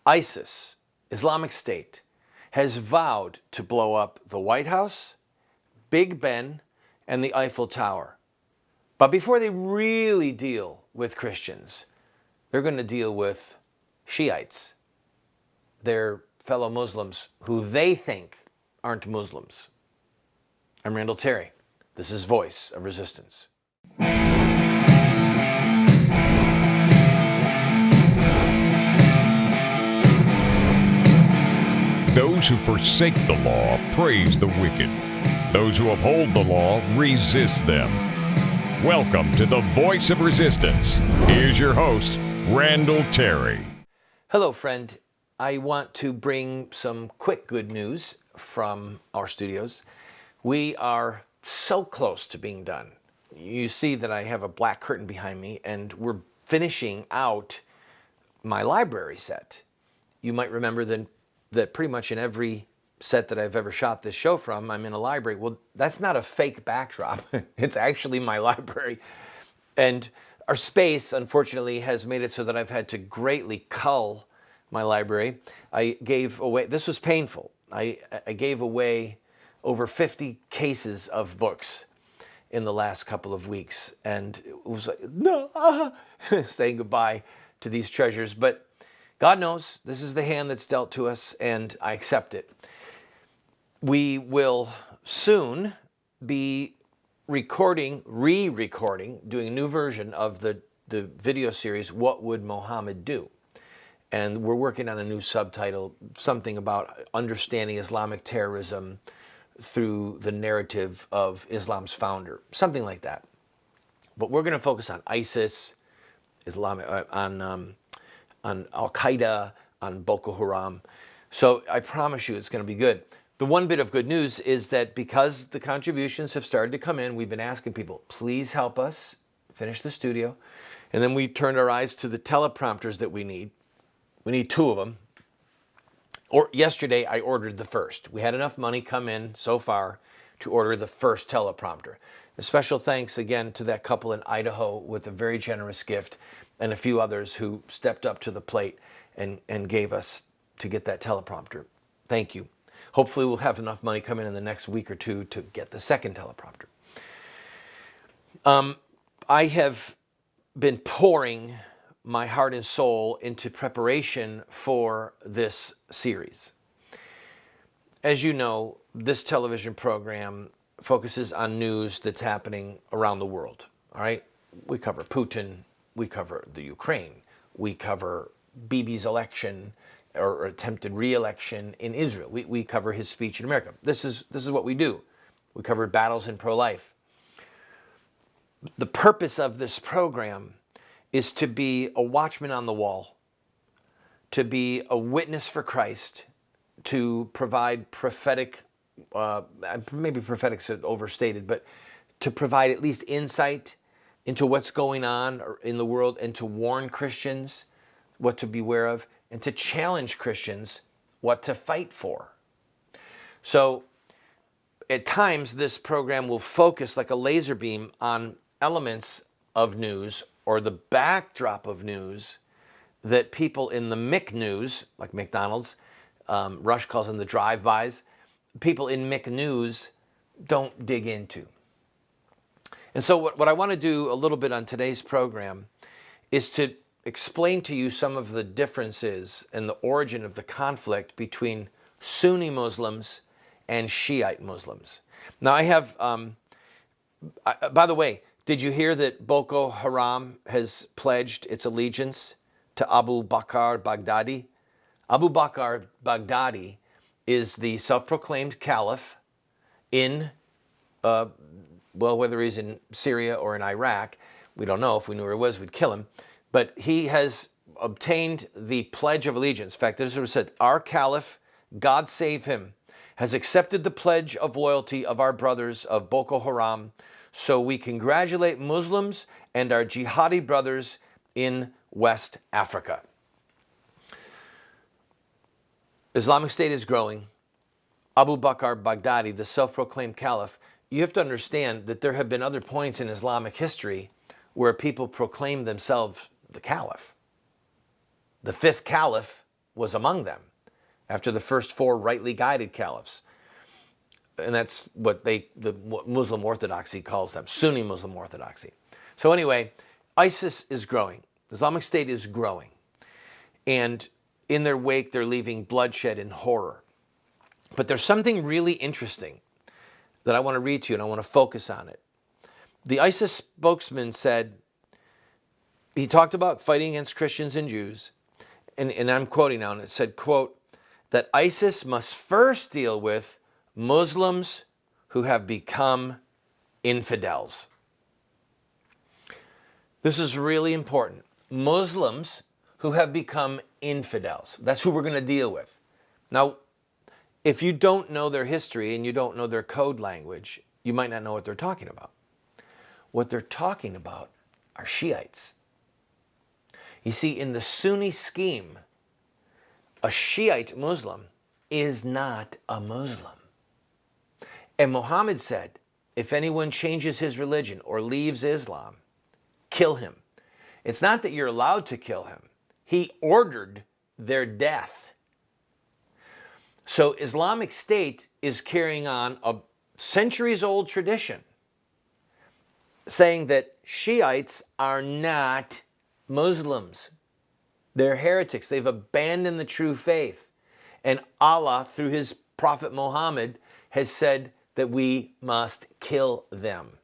ISIS, Islamic State, has vowed to blow up the White House, Big Ben, and the Eiffel Tower. But before they really deal with Christians, they're going to deal with Shiites, their fellow Muslims who they think aren't Muslims. I'm Randall Terry. This is Voice of Resistance. Those who forsake the law praise the wicked. Those who uphold the law resist them. Welcome to the Voice of Resistance. Here's your host, Randall Terry. Hello, friend. I want to bring some quick good news from our studios. We are so close to being done. You see that I have a black curtain behind me, and we're finishing out my library set. You might remember that pretty much in every set that I've ever shot this show from, I'm in a library. Well, that's not a fake backdrop. It's actually my library. And our space, unfortunately, has made it so that I've had to greatly cull my library. I gave away, this was painful. I gave away over 50 cases of books in the last couple of weeks. And it was like, no, saying goodbye to these treasures. But God knows this is the hand that's dealt to us, and I accept it. We will soon be re-recording, doing a new version of the video series, What Would Muhammad Do? And we're working on a new subtitle, something about understanding Islamic terrorism through the narrative of Islam's founder, something like that. But we're going to focus on ISIS, on Al-Qaeda, on Boko Haram. So I promise you it's going to be good. The one bit of good news is that because the contributions have started to come in, we've been asking people, please help us finish the studio. And then we turned our eyes to the teleprompters that we need. We need 2 of them. Or yesterday I ordered the first. We had enough money come in so far to order the first teleprompter. A special thanks again to that couple in Idaho with a very generous gift, and a few others who stepped up to the plate and gave us to get that teleprompter. Thank you. Hopefully we'll have enough money come in the next week or 2 to get the second teleprompter. I have been pouring my heart and soul into preparation for this series. As you know, this television program focuses on news that's happening around the world. All right? We cover Putin. We cover the Ukraine. We cover Bibi's election or attempted re-election in Israel. We cover his speech in America. This is what we do. We covered battles in pro-life. The purpose of this program is to be a watchman on the wall, to be a witness for Christ, to provide prophetic, maybe prophetic's overstated, but to provide at least insight into what's going on in the world, and to warn Christians what to beware of, and to challenge Christians what to fight for. So at times this program will focus like a laser beam on elements of news or the backdrop of news that people in the Mick news, like McDonald's, Rush calls them the drive-bys, people in Mick news don't dig into. And so what I want to do a little bit on today's program is to explain to you some of the differences and the origin of the conflict between Sunni Muslims and Shiite Muslims. Now I have, by the way, did you hear that Boko Haram has pledged its allegiance to Abu Bakr Baghdadi? Abu Bakr Baghdadi is the self-proclaimed caliph in whether he's in Syria or in Iraq, we don't know. If we knew where he was, we'd kill him. But he has obtained the Pledge of Allegiance. In fact, this is what it said, our caliph, God save him, has accepted the pledge of loyalty of our brothers of Boko Haram. So we congratulate Muslims and our jihadi brothers in West Africa. Islamic State is growing. Abu Bakr Baghdadi, the self-proclaimed caliph, you have to understand that there have been other points in Islamic history where people proclaim themselves the caliph. The 5th caliph was among them after the first 4 rightly guided caliphs. And that's what what Muslim Orthodoxy calls them, Sunni Muslim Orthodoxy. So anyway, ISIS is growing. Islamic State is growing. And in their wake, they're leaving bloodshed and horror. But there's something really interesting that I want to read to you, and I want to focus on it. The ISIS spokesman said, he talked about fighting against Christians and Jews, and I'm quoting now, and it said, quote, that ISIS must first deal with Muslims who have become infidels. This is really important. Muslims who have become infidels. That's who we're going to deal with. Now, if you don't know their history and you don't know their code language, you might not know what they're talking about. What they're talking about are Shiites. You see, in the Sunni scheme, a Shiite Muslim is not a Muslim. And Muhammad said, if anyone changes his religion or leaves Islam, kill him. It's not that you're allowed to kill him. He ordered their death. So Islamic State is carrying on a centuries-old tradition saying that Shiites are not Muslims. They're heretics. They've abandoned the true faith. And Allah, through his prophet Muhammad, has said that we must kill them.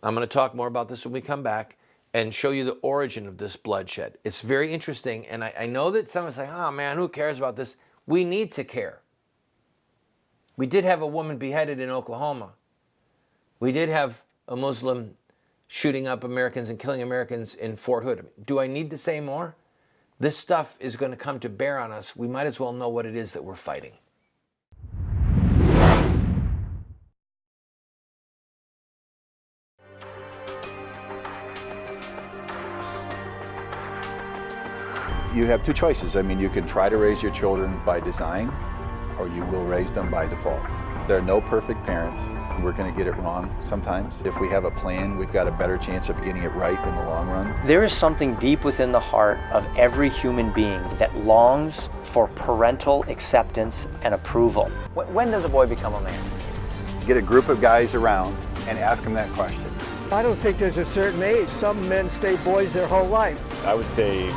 I'm going to talk more about this when we come back and show you the origin of this bloodshed. It's very interesting, and I know that someone's like, oh man, who cares about this? We need to care. We did have a woman beheaded in Oklahoma. We did have a Muslim shooting up Americans and killing Americans in Fort Hood. Do I need to say more? This stuff is going to come to bear on us. We might as well know what it is that we're fighting. You have 2 choices. I mean, you can try to raise your children by design, or you will raise them by default. There are no perfect parents. We're going to get it wrong sometimes. If we have a plan, we've got a better chance of getting it right in the long run. There is something deep within the heart of every human being that longs for parental acceptance and approval. When does a boy become a man? Get a group of guys around and ask them that question. I don't think there's a certain age. Some men stay boys their whole life. I would say,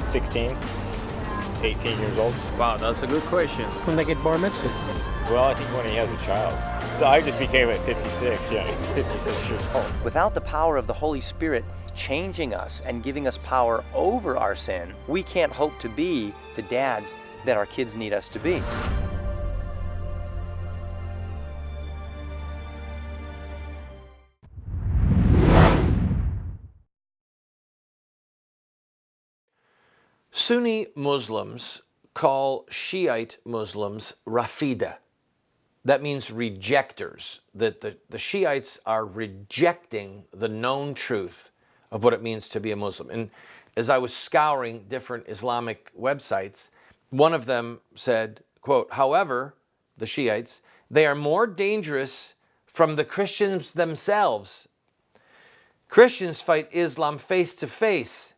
16, 18 years old. Wow, that's a good question. When they get bar mitzvah. Well, I think when he has a child. So I just became at 56, 56 years old. Without the power of the Holy Spirit changing us and giving us power over our sin, we can't hope to be the dads that our kids need us to be. Sunni Muslims call Shiite Muslims Rafida. That means rejectors, that the Shiites are rejecting the known truth of what it means to be a Muslim. And as I was scouring different Islamic websites, one of them said, quote, however, the Shiites, they are more dangerous from the Christians themselves. Christians fight Islam face to face,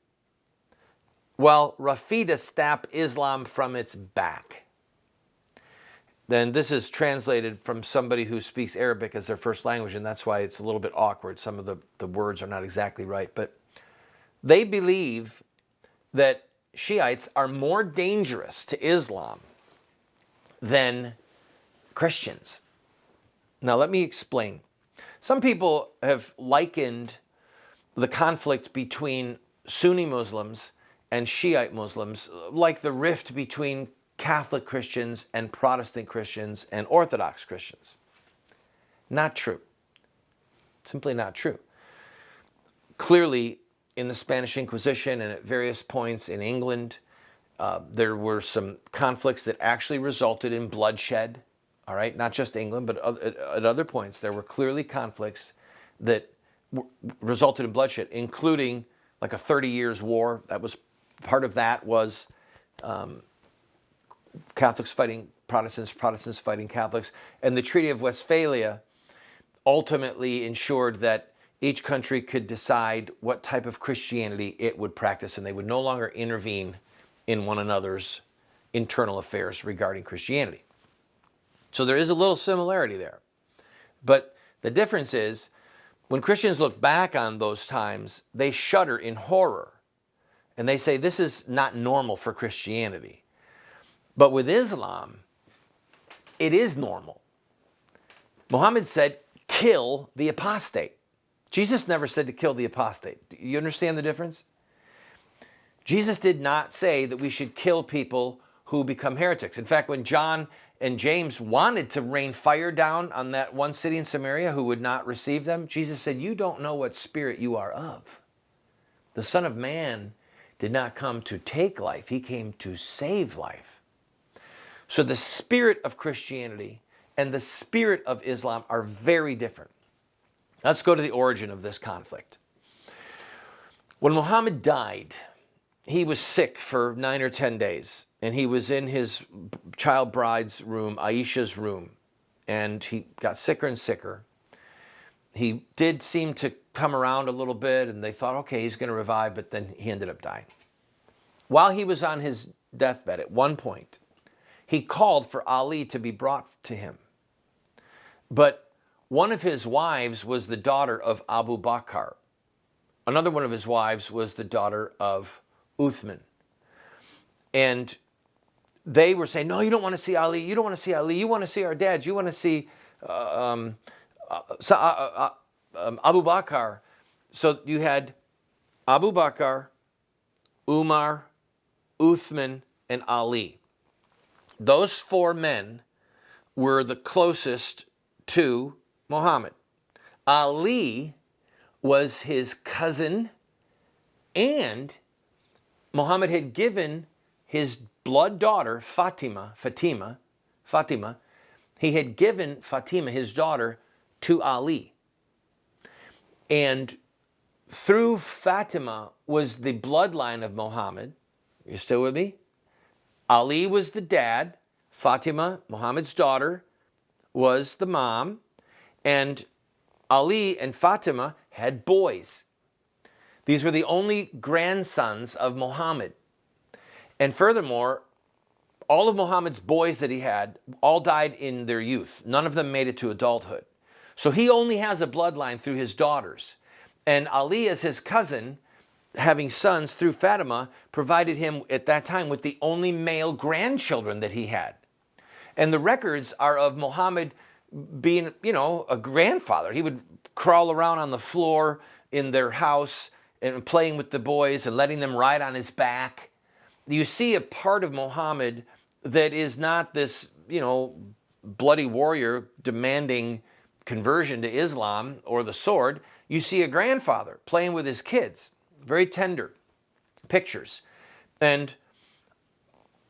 while Rafida stab Islam from its back. Then this is translated from somebody who speaks Arabic as their first language, and that's why it's a little bit awkward. Some of the words are not exactly right, but they believe that Shiites are more dangerous to Islam than Christians. Now let me explain. Some people have likened the conflict between Sunni Muslims and Shiite Muslims like the rift between Catholic Christians and Protestant Christians and Orthodox Christians. Not true. Simply not true. Clearly, in the Spanish Inquisition and at various points in England, there were some conflicts that actually resulted in bloodshed. All right, not just England, but at other points, there were clearly conflicts that resulted in bloodshed, including like a 30 years war. That was part of that was Catholics fighting Protestants, Protestants fighting Catholics. And the Treaty of Westphalia ultimately ensured that each country could decide what type of Christianity it would practice, and they would no longer intervene in one another's internal affairs regarding Christianity. So there is a little similarity there. But the difference is, when Christians look back on those times, they shudder in horror. And they say, this is not normal for Christianity. But with Islam, it is normal. Muhammad said, kill the apostate. Jesus never said to kill the apostate. Do you understand the difference? Jesus did not say that we should kill people who become heretics. In fact, when John and James wanted to rain fire down on that one city in Samaria who would not receive them, Jesus said, you don't know what spirit you are of. The Son of Man did not come to take life. He came to save life. So the spirit of Christianity and the spirit of Islam are very different. Let's go to the origin of this conflict. When Muhammad died, he was sick for 9 or 10 days, and he was in his child bride's room, Aisha's room, and he got sicker and sicker. He did seem to come around a little bit, and they thought, okay, he's going to revive, but then he ended up dying. While he was on his deathbed, at one point, he called for Ali to be brought to him. But one of his wives was the daughter of Abu Bakr. Another one of his wives was the daughter of Uthman. And they were saying, no, you don't want to see Ali. You don't want to see Ali. You want to see our dads. You want to see Abu Bakr. So you had Abu Bakr, Umar, Uthman, and Ali. Those 4 men were the closest to Muhammad. Ali was his cousin, and Muhammad had given his blood daughter, Fatima, he had given Fatima, his daughter, to Ali. And through Fatima was the bloodline of Muhammad. You still with me? Ali was the dad. Fatima, Muhammad's daughter, was the mom. And Ali and Fatima had boys. These were the only grandsons of Muhammad. And furthermore, all of Muhammad's boys that he had all died in their youth. None of them made it to adulthood. So he only has a bloodline through his daughters. And Ali, as his cousin, having sons through Fatima, provided him at that time with the only male grandchildren that he had. And the records are of Muhammad being, a grandfather. He would crawl around on the floor in their house and playing with the boys and letting them ride on his back. You see a part of Muhammad that is not this, bloody warrior demanding conversion to Islam or the sword. You see a grandfather playing with his kids. Very tender pictures. And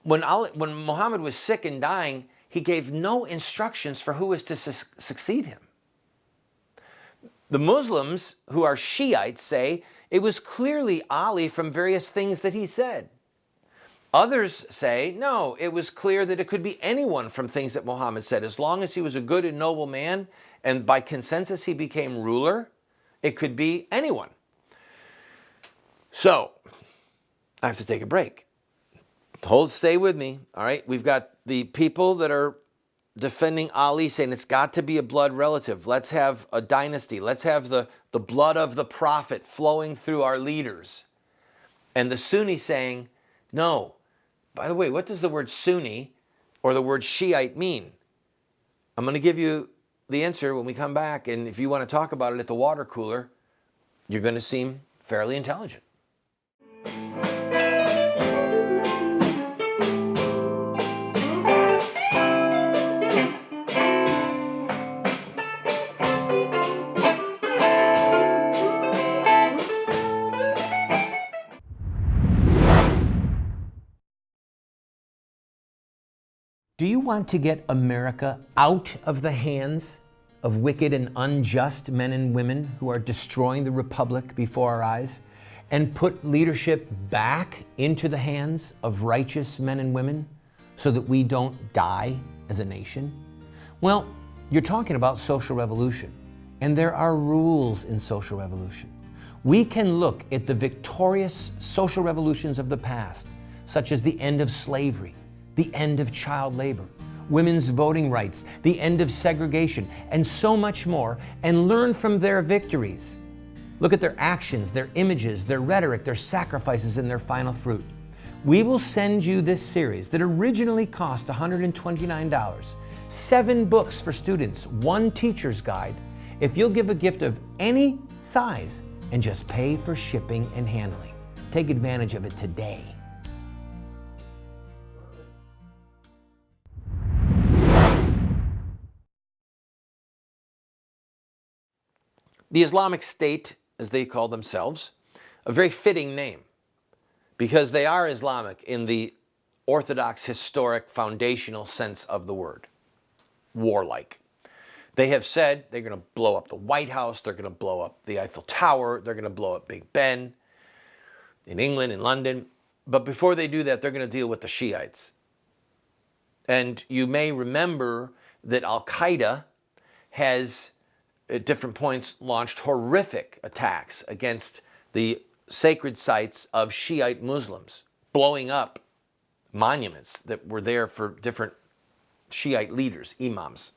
when Muhammad was sick and dying, he gave no instructions for who was to succeed him. The Muslims, who are Shiites, say it was clearly Ali from various things that he said. Others say, no, it was clear that it could be anyone from things that Muhammad said. As long as he was a good and noble man, and by consensus he became ruler, it could be anyone. So, I have to take a break. Stay with me, all right? We've got the people that are defending Ali, saying it's got to be a blood relative. Let's have a dynasty. Let's have the blood of the prophet flowing through our leaders. And the Sunni saying, no. By the way, what does the word Sunni or the word Shiite mean? I'm going to give you the answer when we come back. And if you want to talk about it at the water cooler, you're going to seem fairly intelligent. Do you want to get America out of the hands of wicked and unjust men and women who are destroying the republic before our eyes, and put leadership back into the hands of righteous men and women so that we don't die as a nation? Well, you're talking about social revolution, and there are rules in social revolution. We can look at the victorious social revolutions of the past, such as the end of slavery, the end of child labor, women's voting rights, the end of segregation, and so much more, and learn from their victories. Look at their actions, their images, their rhetoric, their sacrifices, and their final fruit. We will send you this series that originally cost $129, 7 books for students, 1 teacher's guide, if you'll give a gift of any size and just pay for shipping and handling. Take advantage of it today. The Islamic State, as they call themselves, a very fitting name because they are Islamic in the orthodox, historic, foundational sense of the word, warlike. They have said they're going to blow up the White House, they're going to blow up the Eiffel Tower, they're going to blow up Big Ben in England, in London. But before they do that, they're going to deal with the Shiites. And you may remember that Al-Qaeda has, at different points, launched horrific attacks against the sacred sites of Shiite Muslims, blowing up monuments that were there for different Shiite leaders, imams.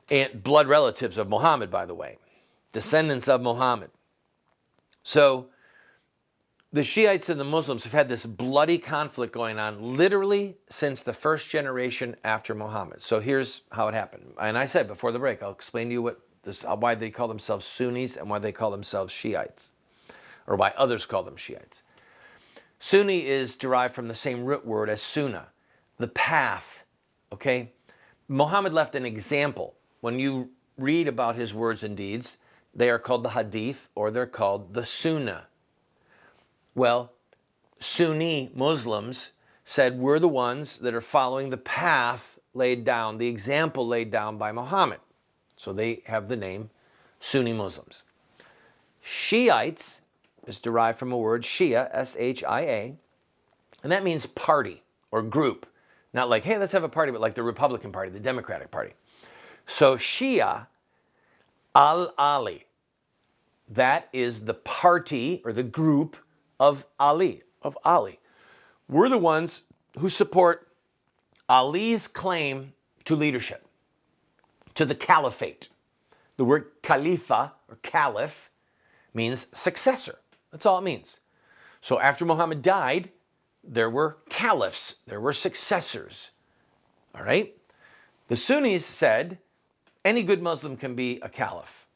And blood relatives of Muhammad, by the way, descendants of Muhammad. So the Shiites and the Muslims have had this bloody conflict going on literally since the first generation after Muhammad. So here's how it happened. And I said before the break, I'll explain to you why they call themselves Sunnis and why they call themselves Shiites, or why others call them Shiites. Sunni is derived from the same root word as sunnah, the path, okay? Muhammad left an example. When you read about his words and deeds, they are called the hadith or they're called the sunnah. Well, Sunni Muslims said we're the ones that are following the path laid down, the example laid down by Muhammad. So they have the name Sunni Muslims. Shiites is derived from a word Shia, S-H-I-A, and that means party or group. Not like, hey, let's have a party, but like the Republican Party, the Democratic Party. So Shia al-Ali, that is the party or the group of Ali, We're the ones who support Ali's claim to leadership, to the caliphate. The word khalifa or caliph means successor. That's all it means. So after Muhammad died, there were caliphs, there were successors. All right? The Sunnis said any good Muslim can be a caliph.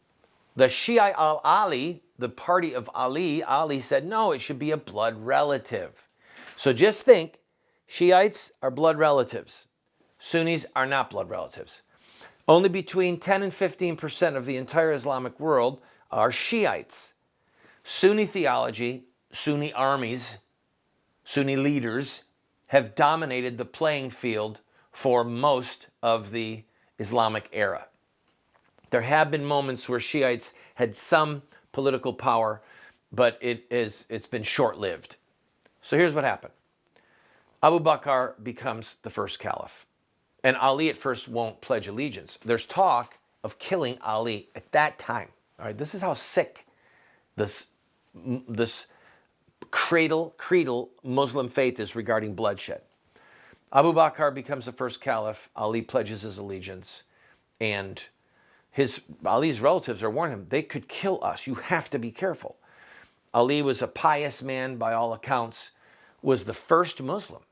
The Shia al-Ali, the party of Ali said, no, it should be a blood relative. So just think, Shiites are blood relatives. Sunnis are not blood relatives. Only between 10 and 15% of the entire Islamic world are Shiites. Sunni theology, Sunni armies, Sunni leaders have dominated the playing field for most of the Islamic era. There have been moments where Shiites had some political power, but it's been short-lived. So here's what happened. Abu Bakr becomes the first caliph, and Ali at first won't pledge allegiance. There's talk of killing Ali at that time. All right, this is how sick this creedal Muslim faith is regarding bloodshed. Abu Bakr becomes the first caliph. Ali pledges his allegiance, and Ali's relatives are warning him, they could kill us. You have to be careful. Ali was a pious man by all accounts, was the first Muslim.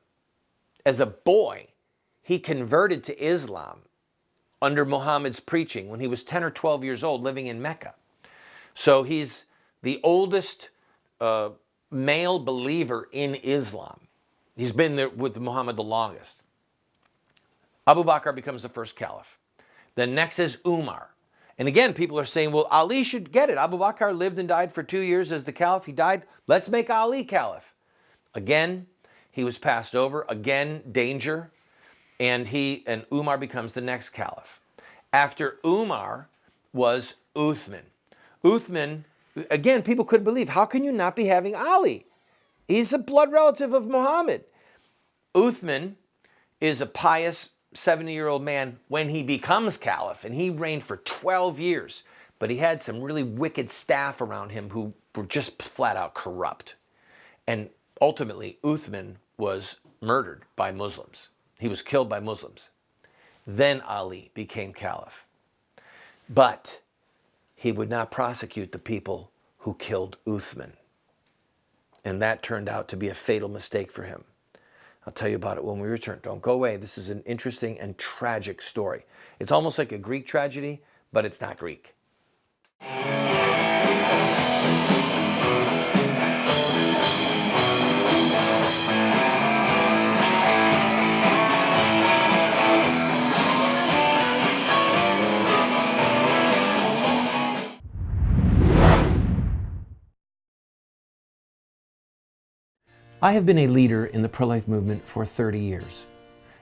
As a boy, he converted to Islam under Muhammad's preaching when he was 10 or 12 years old living in Mecca. So he's the oldest male believer in Islam. He's been there with Muhammad the longest. Abu Bakr becomes the first caliph. Then next is Umar. And again, people are saying, well, Ali should get it. Abu Bakr lived and died for 2 years as the caliph. He died. Let's make Ali caliph. Again, he was passed over. Again, danger. And Umar becomes the next caliph. After Umar was Uthman. Uthman, again, people couldn't believe, how can you not be having Ali? He's a blood relative of Muhammad. Uthman is a pious 70-year-old man when he becomes caliph, and he reigned for 12 years. But he had some really wicked staff around him who were just flat out corrupt. And Ultimately, Uthman was murdered by Muslims. He was killed by Muslims. Then Ali became caliph. But he would not prosecute the people who killed Uthman. And that turned out to be a fatal mistake for him. I'll tell you about it when we return. Don't go away. This is an interesting and tragic story. It's almost like a Greek tragedy, but it's not Greek. I have been a leader in the pro-life movement for 30 years.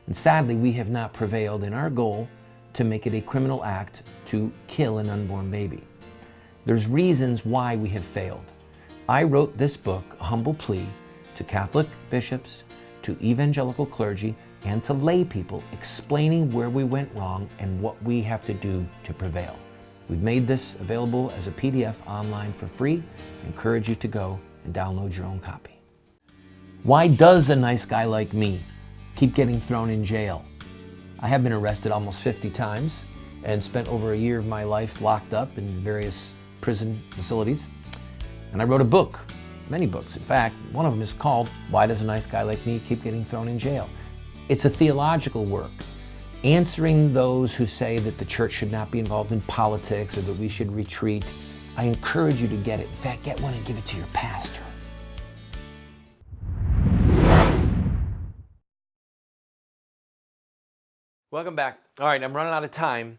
And sadly, we have not prevailed in our goal to make it a criminal act to kill an unborn baby. There's reasons why we have failed. I wrote this book, A Humble Plea, to Catholic bishops, to evangelical clergy, and to lay people, explaining where we went wrong and what we have to do to prevail. We've made this available as a PDF online for free. I encourage you to go and download your own copy. Why does a nice guy like me keep getting thrown in jail? I have been arrested almost 50 times and spent over a year of my life locked up in various prison facilities. And I wrote a book, many books. In fact, one of them is called Why Does a Nice Guy Like Me Keep Getting Thrown in Jail? It's a theological work, answering those who say that the church should not be involved in politics or that we should retreat. I encourage you to get it. In fact, get one and give it to your pastor. Welcome back. All right, I'm running out of time.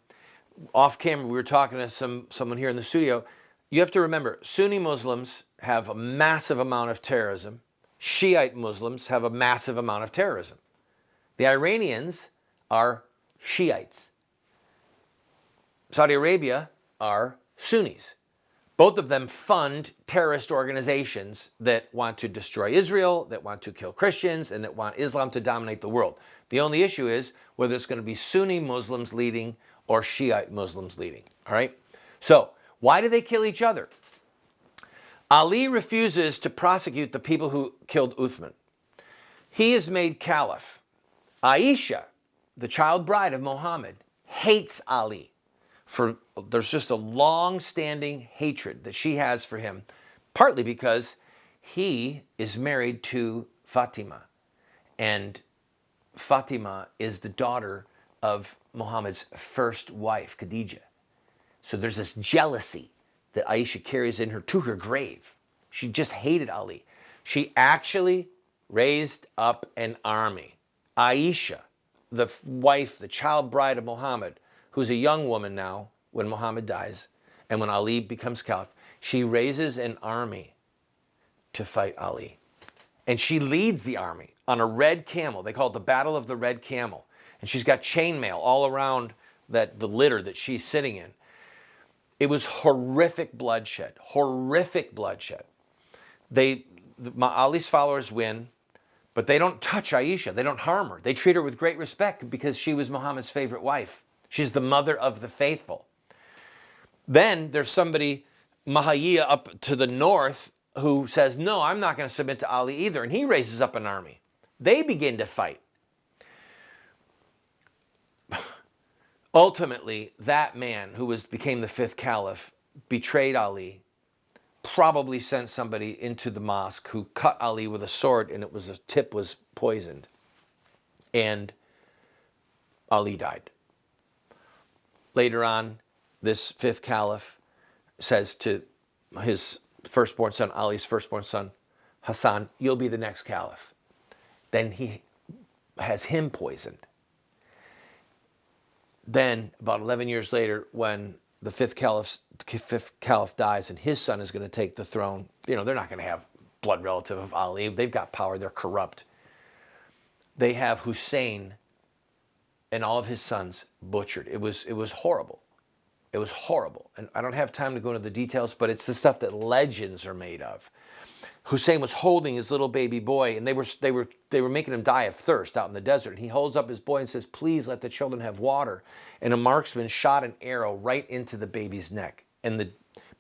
Off camera, we were talking to someone here in the studio. You have to remember, Sunni Muslims have a massive amount of terrorism. Shiite Muslims have a massive amount of terrorism. The Iranians are Shiites. Saudi Arabia are Sunnis. Both of them fund terrorist organizations that want to destroy Israel, that want to kill Christians, and that want Islam to dominate the world. The only issue is whether it's going to be Sunni Muslims leading or Shiite Muslims leading. All right? So, why do they kill each other? Ali refuses to prosecute the people who killed Uthman. He is made caliph. Aisha, the child bride of Muhammad, hates Ali. There's just a long-standing hatred that she has for him, partly because he is married to Fatima, and Fatima is the daughter of Muhammad's first wife, Khadijah. So there's this jealousy that Aisha carries in her to her grave. She just hated Ali. She actually raised up an army. Aisha, the wife, the child bride of Muhammad, who's a young woman now when Muhammad dies and when Ali becomes caliph, she raises an army to fight Ali. And she leads the army on a red camel. They call it the Battle of the Red Camel. And she's got chainmail all around the litter that she's sitting in. It was horrific bloodshed, horrific bloodshed. Ali's followers win, but they don't touch Aisha. They don't harm her. They treat her with great respect because she was Muhammad's favorite wife. She's the mother of the faithful. Then there's somebody, Mahayya, up to the north, who says, no, I'm not going to submit to Ali either. And he raises up an army. They begin to fight. Ultimately, that man who became the fifth caliph betrayed Ali, probably sent somebody into the mosque who cut Ali with a sword, and the tip was poisoned. And Ali died. Later on, this fifth caliph says to his firstborn son, Ali's firstborn son, Hassan, you'll be the next caliph. Then he has him poisoned. Then, about 11 years later, when the fifth caliph dies and his son is going to take the throne, they're not going to have blood relative of Ali. They've got power. They're corrupt. They have Hussein and all of his sons butchered. It was horrible. It was horrible. And I don't have time to go into the details, but it's the stuff that legends are made of. Hussein was holding his little baby boy, and they were making him die of thirst out in the desert. And he holds up his boy and says, please let the children have water. And a marksman shot an arrow right into the baby's neck, and the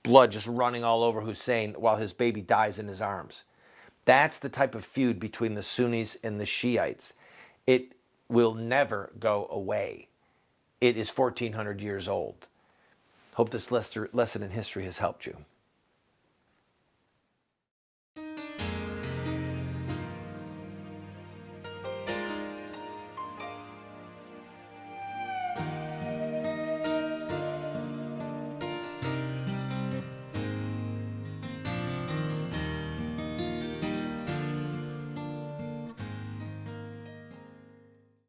blood just running all over Hussein while his baby dies in his arms. That's the type of feud between the Sunnis and the Shiites. It will never go away. It is 1,400 years old. Hope this lesson in history has helped you.